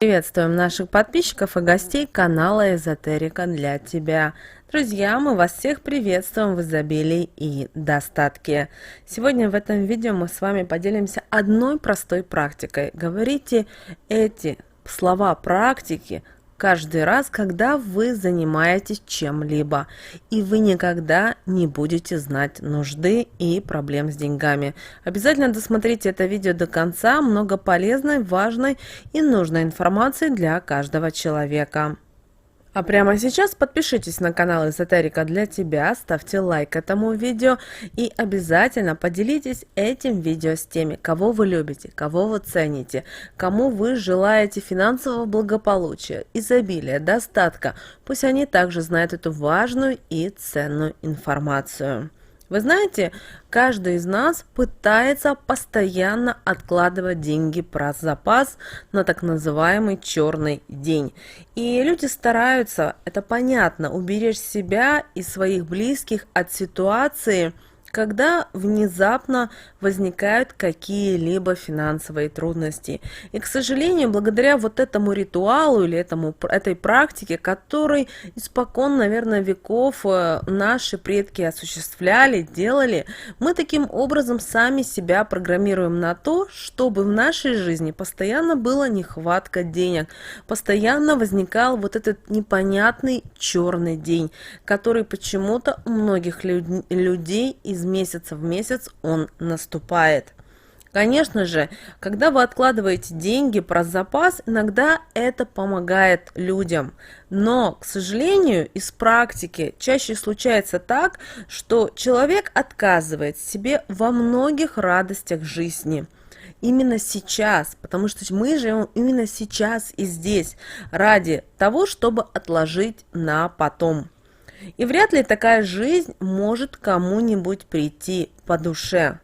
Приветствуем наших подписчиков и гостей канала Эзотерика для тебя. Друзья, мы вас всех приветствуем в изобилии и достатке. Сегодня в этом видео мы с вами поделимся одной простой практикой. Говорите эти слова практики каждый раз, когда вы занимаетесь чем-либо, и вы никогда не будете знать нужды и проблем с деньгами. Обязательно досмотрите это видео до конца, много полезной, важной и нужной информации для каждого человека. А прямо сейчас подпишитесь на канал Эзотерика для тебя, ставьте лайк этому видео и обязательно поделитесь этим видео с теми, кого вы любите, кого вы цените, кому вы желаете финансового благополучия, изобилия, достатка. Пусть они также знают эту важную и ценную информацию. Вы знаете, каждый из нас пытается постоянно откладывать деньги про запас на так называемый черный день. И люди стараются, это понятно, уберечь себя и своих близких от ситуации, когда внезапно возникают какие-либо финансовые трудности. И, к сожалению, благодаря вот этому ритуалу или этой практике, который испокон, наверное, веков наши предки осуществляли, делали, мы таким образом сами себя программируем на то, чтобы в нашей жизни постоянно была нехватка денег, постоянно возникал вот этот непонятный черный день, который почему-то у многих людей из месяца в месяц он наступает. Конечно же, когда вы откладываете деньги про запас, иногда это помогает людям. Но, к сожалению, из практики чаще случается так, что человек отказывает себе во многих радостях жизни. Именно сейчас, потому что мы живем именно сейчас и здесь, ради того, чтобы отложить на потом. И вряд ли такая жизнь может кому-нибудь прийти по душе.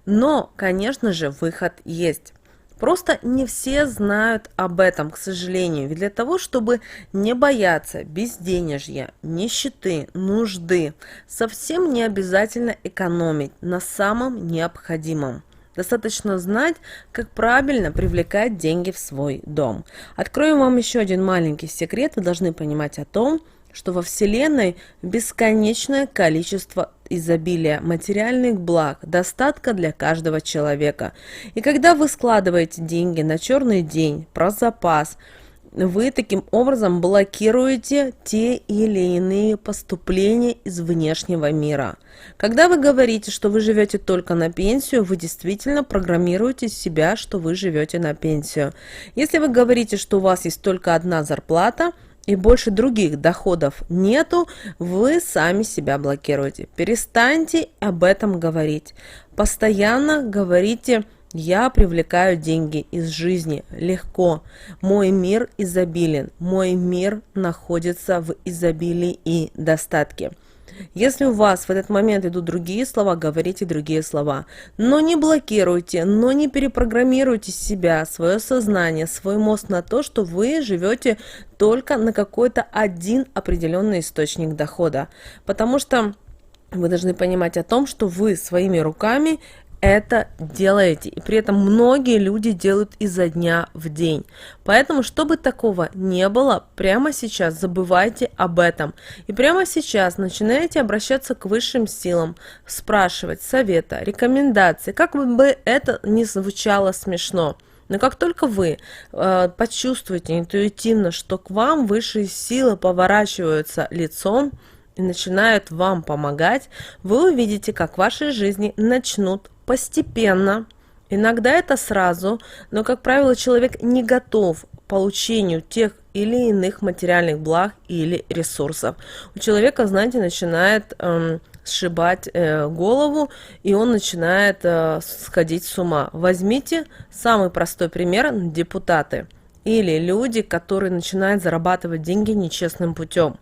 Но, конечно же, выход есть. Просто не все знают об этом, к сожалению. Ведь для того, чтобы не бояться безденежья, нищеты, нужды, совсем не обязательно экономить на самом необходимом. Достаточно знать, как правильно привлекать деньги в свой дом. Открою вам еще один маленький секрет. Вы должны понимать о том, что во Вселенной бесконечное количество изобилия материальных благ, достатка для каждого человека. И когда вы складываете деньги на черный день, про запас, вы таким образом блокируете те или иные поступления из внешнего мира. Когда вы говорите, что вы живете только на пенсию, вы действительно программируете себя, что вы живете на пенсию. Если вы говорите, что у вас есть только одна зарплата, и больше других доходов нету, вы сами себя блокируете. Перестаньте об этом говорить. Постоянно говорите: я привлекаю деньги из жизни легко. Мой мир изобилен. Мой мир находится в изобилии и достатке. Если у вас в этот момент идут другие слова, говорите другие слова. Но не блокируйте, но не перепрограммируйте себя, свое сознание, свой мозг на то, что вы живете только на какой-то один определенный источник дохода. Потому что вы должны понимать о том, что вы своими руками это делаете, и при этом многие люди делают изо дня в день. Поэтому, чтобы такого не было, прямо сейчас забывайте об этом. И прямо сейчас начинайте обращаться к высшим силам, спрашивать совета, рекомендации, как бы это ни звучало смешно. Но как только вы почувствуете интуитивно, что к вам высшие силы поворачиваются лицом и начинают вам помогать, вы увидите, как в вашей жизни начнут постепенно, иногда это сразу, но, как правило, человек не готов к получению тех или иных материальных благ или ресурсов. У человека, знаете, начинает сшибать голову, и он начинает сходить с ума. Возьмите самый простой пример: депутаты или люди, которые начинают зарабатывать деньги нечестным путем.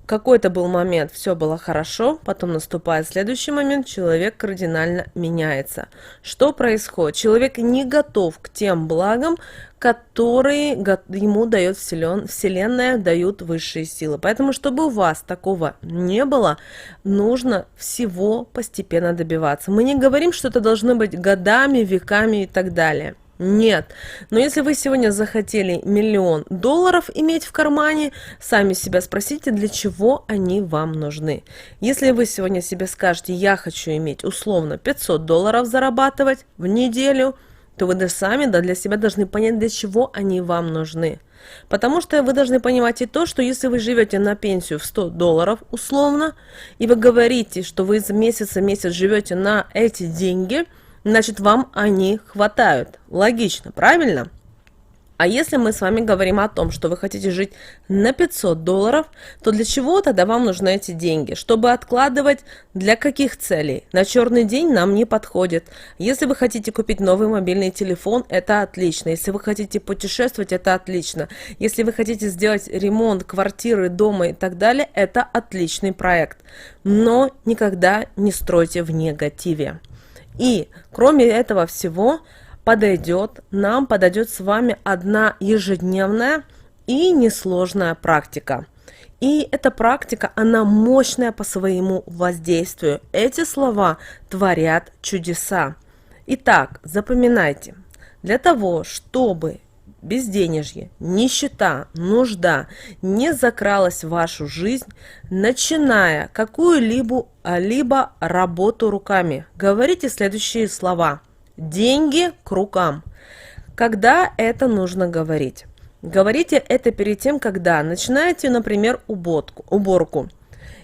Какой-то был момент, все было хорошо, потом наступает следующий момент, человек кардинально меняется. Что происходит? Человек не готов к тем благам, которые ему дает Вселенная, дают высшие силы. Поэтому, чтобы у вас такого не было, нужно всего постепенно добиваться. Мы не говорим, что это должно быть годами, веками и так далее. Нет. Но если вы сегодня захотели $1 000 000 иметь в кармане, сами себя спросите, для чего они вам нужны. Если вы сегодня себе скажете, я хочу иметь условно $500 зарабатывать в неделю, то вы даже сами для себя должны понять, для чего они вам нужны. Потому что вы должны понимать и то, что если вы живете на пенсию в $100 условно, и вы говорите, что вы из месяца в месяц живете на эти деньги, значит, вам они хватают. Логично, правильно? А если мы с вами говорим о том, что вы хотите жить на $500, то для чего тогда вам нужны эти деньги? Чтобы откладывать для каких целей? На черный день нам не подходит. Если вы хотите купить новый мобильный телефон, это отлично. Если вы хотите путешествовать, это отлично. Если вы хотите сделать ремонт квартиры, дома и так далее, это отличный проект. Но никогда не стройте в негативе. И кроме этого всего, нам подойдет с вами одна ежедневная и несложная практика. И эта практика, она мощная по своему воздействию. Эти слова творят чудеса. Итак, запоминайте, для того, чтобы безденежье, нищета, нужда не закралась в вашу жизнь, начиная какую-либо работу руками, говорите следующие слова. Деньги к рукам. Когда это нужно говорить? Говорите это перед тем, когда начинаете, например, уборку.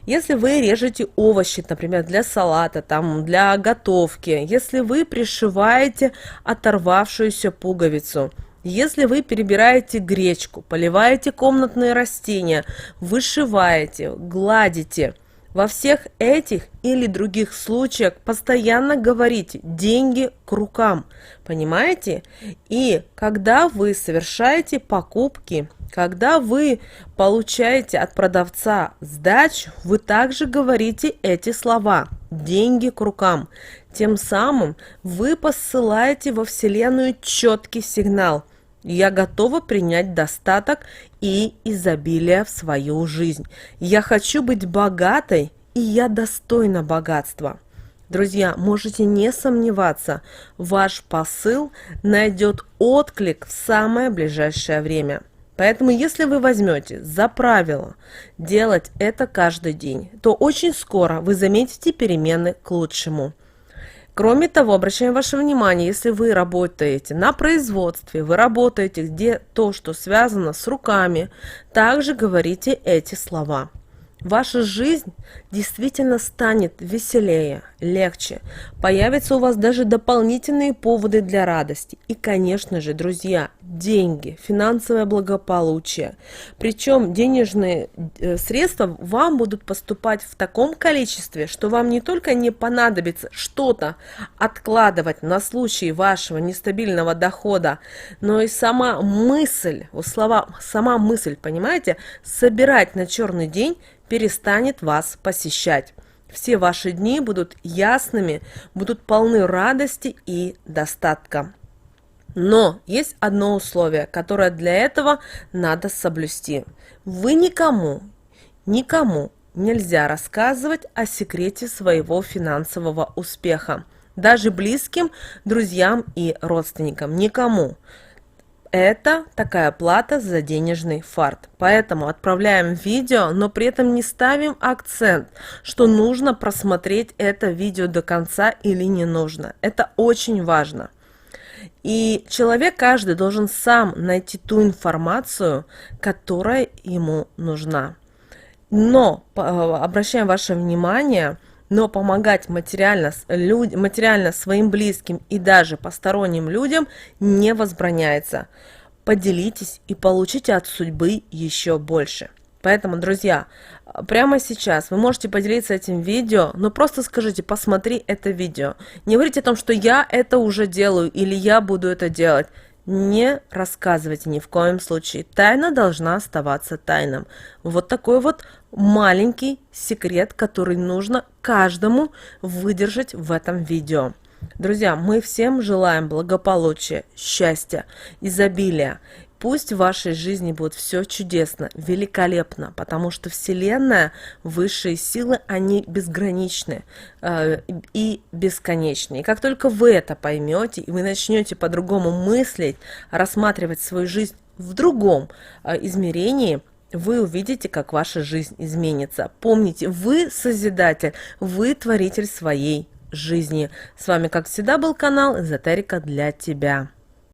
Если вы режете овощи, например, для салата, для готовки, если вы пришиваете оторвавшуюся пуговицу, если вы перебираете гречку, поливаете комнатные растения, вышиваете, гладите, во всех этих или других случаях постоянно говорите «деньги к рукам». Понимаете? И когда вы совершаете покупки, когда вы получаете от продавца сдачу, вы также говорите эти слова «деньги к рукам». Тем самым вы посылаете во Вселенную четкий сигнал: я готова принять достаток и изобилие в свою жизнь. Я хочу быть богатой, и я достойна богатства. Друзья, можете не сомневаться, ваш посыл найдет отклик в самое ближайшее время. Поэтому, если вы возьмете за правило делать это каждый день, то очень скоро вы заметите перемены к лучшему. Кроме того, обращаем ваше внимание, если вы работаете на производстве, вы работаете где то, что связано с руками, также говорите эти слова. Ваша жизнь действительно станет веселее, легче. Появятся у вас даже дополнительные поводы для радости. И, конечно же, друзья, деньги, финансовое благополучие. Причем денежные средства вам будут поступать в таком количестве, что вам не только не понадобится что-то откладывать на случай вашего нестабильного дохода, но и сама мысль, понимаете, собирать на черный день перестанет вас посещать. Все ваши дни будут ясными, будут полны радости и достатка. Но есть одно условие, которое для этого надо соблюсти. Вы никому нельзя рассказывать о секрете своего финансового успеха. Даже близким, друзьям и родственникам. Никому. Это такая плата за денежный фарт. Поэтому отправляем видео, но при этом не ставим акцент, что нужно просмотреть это видео до конца или не нужно. Это очень важно. И человек каждый должен сам найти ту информацию, которая ему нужна. Но обращаем ваше внимание, но помогать материально своим близким и даже посторонним людям не возбраняется. Поделитесь и получите от судьбы еще больше. Поэтому, друзья, прямо сейчас вы можете поделиться этим видео, но просто скажите: посмотри это видео. Не говорите о том, что я это уже делаю или я буду это делать. Не рассказывайте ни в коем случае. Тайна должна оставаться тайным. Вот такой вот маленький секрет, который нужно каждому выдержать в этом видео. Друзья, мы всем желаем благополучия, счастья, изобилия. Пусть в вашей жизни будет все чудесно, великолепно, потому что Вселенная, высшие силы, они безграничны и бесконечны. И как только вы это поймете, и вы начнете по-другому мыслить, рассматривать свою жизнь в другом измерении, вы увидите, как ваша жизнь изменится. Помните, вы созидатель, вы творитель своей жизни. С вами, как всегда, был канал Эзотерика для тебя.